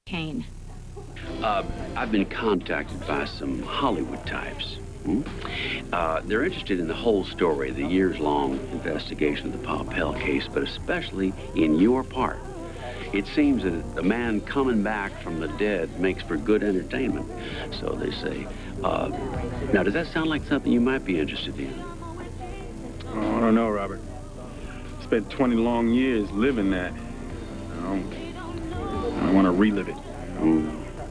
Kane. I've been contacted by some Hollywood types. They're interested in the whole story, the years-long investigation of the Papel case, but especially in your part. It seems that a man coming back from the dead makes for good entertainment, so they say. Now, does that sound like something you might be interested in? Oh, I don't know, Robert. Spent 20 long years living that. I want to relive it.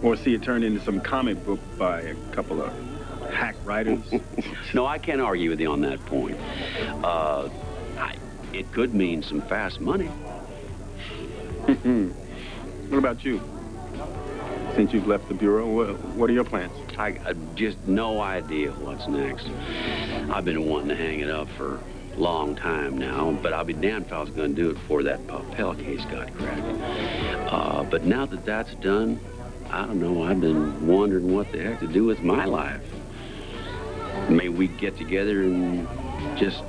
Or see it turned into some comic book by a couple of hack writers. No, I can't argue with you on that point. It could mean some fast money. What about you? Since you've left the Bureau, what are your plans? I just no idea what's next. I've been wanting to hang it up for a long time now, but I'll be damned if I was going to do it before that Papel case got cracked. But now that that's done, I don't know, I've been wondering what the heck to do with my life. Maybe we'd get together and just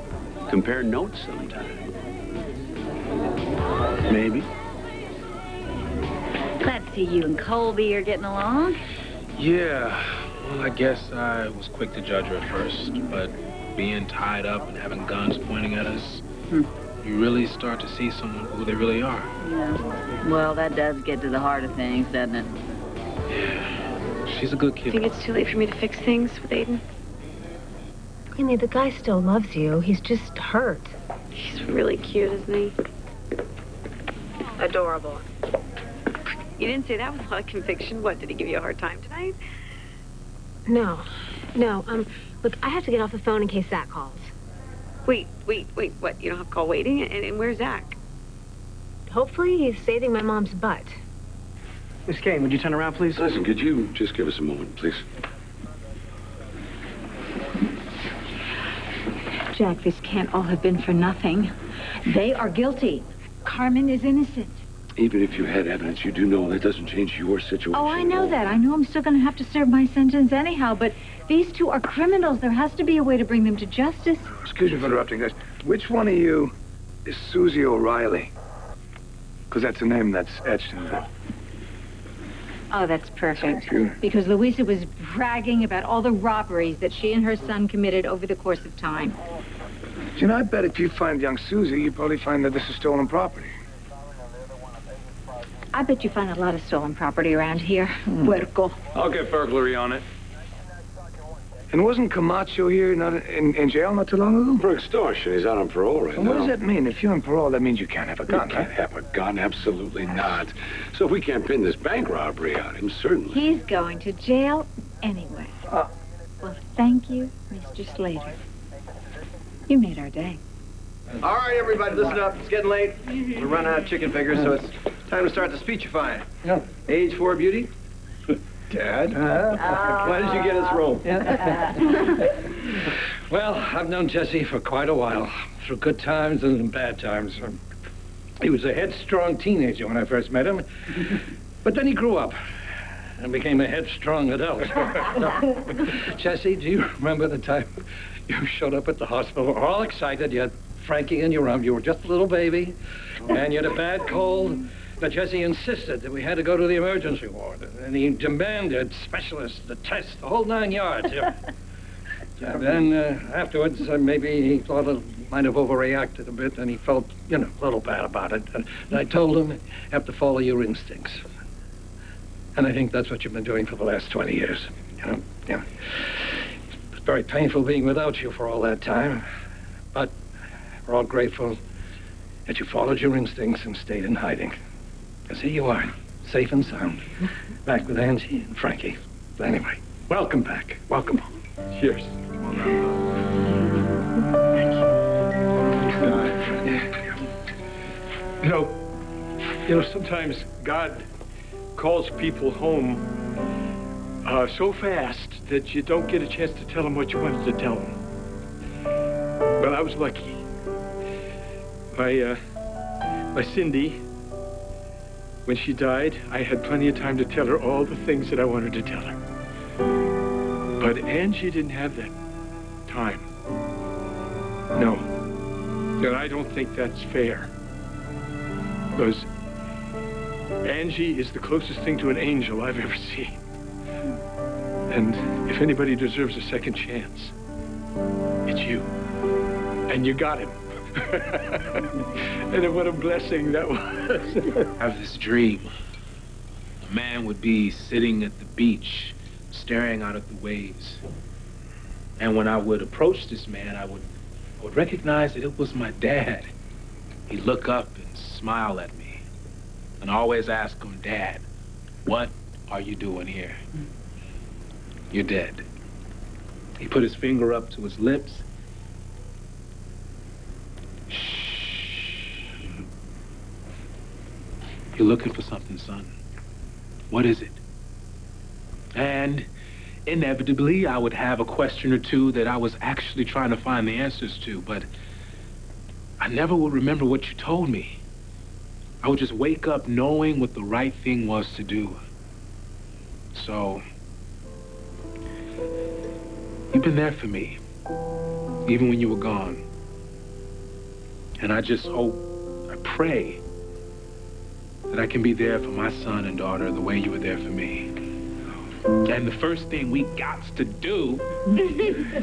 compare notes sometime. Maybe. Glad to see you and Colby are getting along. Yeah, well, I guess I was quick to judge her at first, but being tied up and having guns pointing at us, you really start to see someone who they really are. Yeah. Well, that does get to the heart of things, doesn't it? Yeah. She's a good kid. Think it's too late for me to fix things with Aidan? Greenlee, the guy still loves you. He's just hurt. He's really cute, isn't he? Adorable. You didn't say that with a lot of conviction. What, did he give you a hard time tonight? No. Look, I have to get off the phone in case Zach calls. Wait, what? You don't have call waiting? And where's Zach? Hopefully he's saving my mom's butt. Miss Kane, would you turn around, please? Listen, could you just give us a moment, please? Jack, this can't all have been for nothing. They are guilty. Carmen is innocent. Even if you had evidence, you do know that doesn't change your situation. Oh, I know that. I know I'm still going to have to serve my sentence anyhow, but these two are criminals. There has to be a way to bring them to justice. Excuse me for interrupting, guys. Which one of you is Susie O'Reilly? Because that's the name that's etched in there. Oh, that's perfect. Because Louisa was bragging about all the robberies that she and her son committed over the course of time. You know, I bet if you find young Susie, you probably find that this is stolen property. I bet you find a lot of stolen property around here. Puerco. I'll get burglary on it. And wasn't Camacho here in jail not too long ago? For extortion. He's out on parole right now. And what does that mean? If you're on parole, that means you can't have a gun, You can't have a gun, absolutely not. So if we can't pin this bank robbery on him, certainly. He's going to jail anyway. Well, thank you, Mr. Slater. You made our day. All right, everybody, listen up. It's getting late. We're running out of chicken fingers, so it's time to start the speechifying. Yeah. Age 4 beauty? Dad? Why did you get us rolled? Well, I've known Jesse for quite a while, through good times and bad times. He was a headstrong teenager when I first met him, but then he grew up and became a headstrong adult. Jesse, do you remember the time you showed up at the hospital all excited? You had Frankie in your arm. You were just a little baby, and you had a bad cold. But Jesse insisted that we had to go to the emergency ward, and he demanded specialists, the test, the whole 9 yards. And then afterwards, maybe he thought it might have overreacted a bit, and he felt, a little bad about it. And I told him, you have to follow your instincts. And I think that's what you've been doing for the last 20 years. Yeah. It's very painful being without you for all that time, but we're all grateful that you followed your instincts and stayed in hiding. Because here you are, safe and sound, back with Angie and Frankie. But anyway, welcome back. Welcome home. Cheers. You know, sometimes God calls people home so fast that you don't get a chance to tell them what you wanted to tell them. But I was lucky. My Cindy, when she died, I had plenty of time to tell her all the things that I wanted to tell her. But Angie didn't have that time. No. And I don't think that's fair. Because Angie is the closest thing to an angel I've ever seen. And if anybody deserves a second chance, it's you. And you got him. And what a blessing that was. I have this dream. A man would be sitting at the beach, staring out at the waves. And when I would approach this man, I would recognize that it was my dad. He'd look up and smile at me. And I always ask him, Dad, what are you doing here? You're dead. He put his finger up to his lips. Shh. You're looking for something, son. What is it? And inevitably, I would have a question or two that I was actually trying to find the answers to, but I never would remember what you told me. I would just wake up knowing what the right thing was to do. So, you've been there for me, even when you were gone. And I just hope, I pray, that I can be there for my son and daughter the way you were there for me. And the first thing we got to do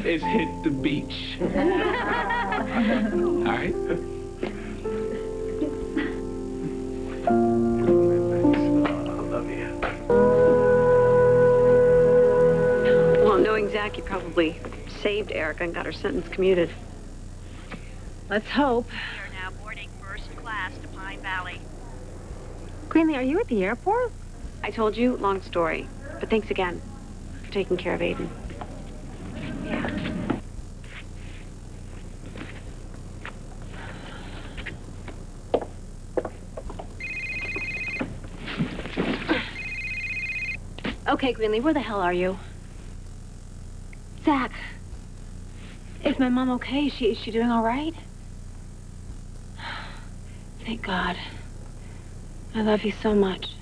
is hit the beach. All right? Well, knowing Zach, he probably saved Erica and got her sentence commuted. Let's hope. We are now boarding first class to Pine Valley. Greenlee, are you at the airport? I told you, long story. But thanks again for taking care of Aidan. Yeah. Okay, Greenlee, where the hell are you? Zach, is my mom okay? Is she doing all right? Thank God. I love you so much.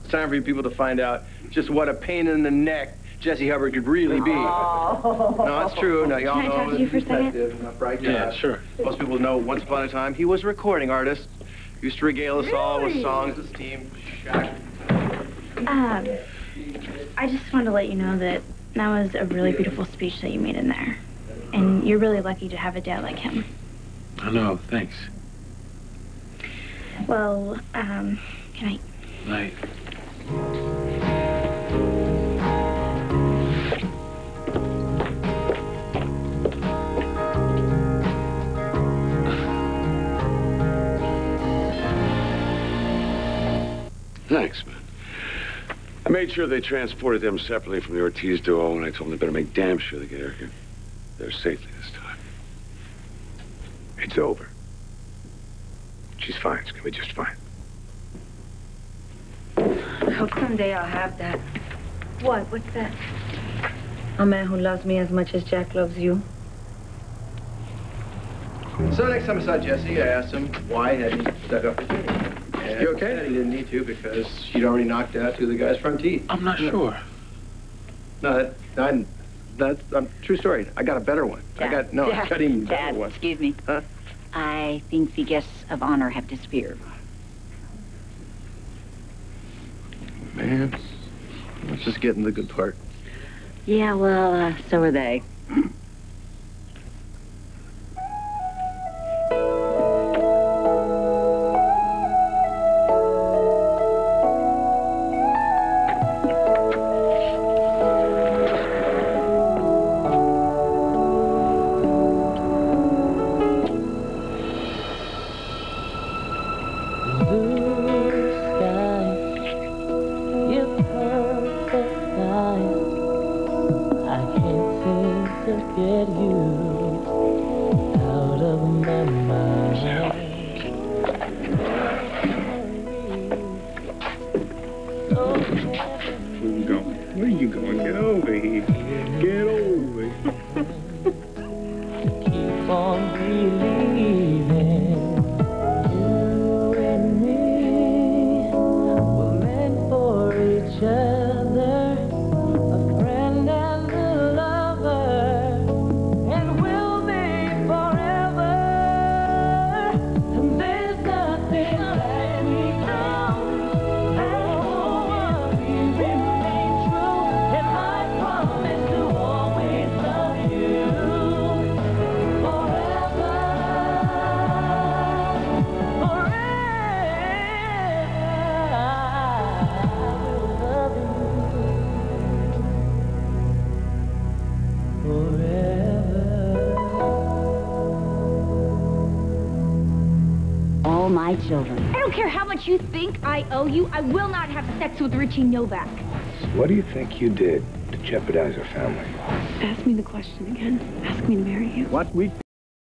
It's time for you people to find out just what a pain in the neck Jesse Hubbard could really be. Oh. No, it's true. Now, y'all know. Can I talk to you for a second? Right? Yeah, sure. Most people know once upon a time he was a recording artist. Used to regale us all with songs, his team. I just wanted to let you know that was a really beautiful speech that you made in there. And you're really lucky to have a dad like him. I know, thanks. Well, good night. Night. Thanks, man. I made sure they transported them separately from the Ortiz duo, and I told them they better make damn sure they get Erica there safely this time. It's over. She's fine. It's gonna be just fine. I hope someday I'll have that. What? What's that? A man who loves me as much as Jack loves you. So next time I saw Jesse, I asked him why hadn't he stuck up for me. And You okay? He said he didn't need to because she'd already knocked out two of the guy's front teeth. I'm not sure. No, that's true story. I got a better one. I got even better one. Excuse me. Huh? I think the guests of honor have disappeared. Man, let's just get in the good part. Yeah, well, so are they. Where are you going? Get over here. Get over here. Keep on believing. You and me were meant for each other. A friend and a lover. And we'll be forever. And there's nothing that we can children. I don't care how much you think I owe you. I will not have sex with Richie Novak. What do you think you did to jeopardize her family? Ask me the question again. Ask me to marry you. What we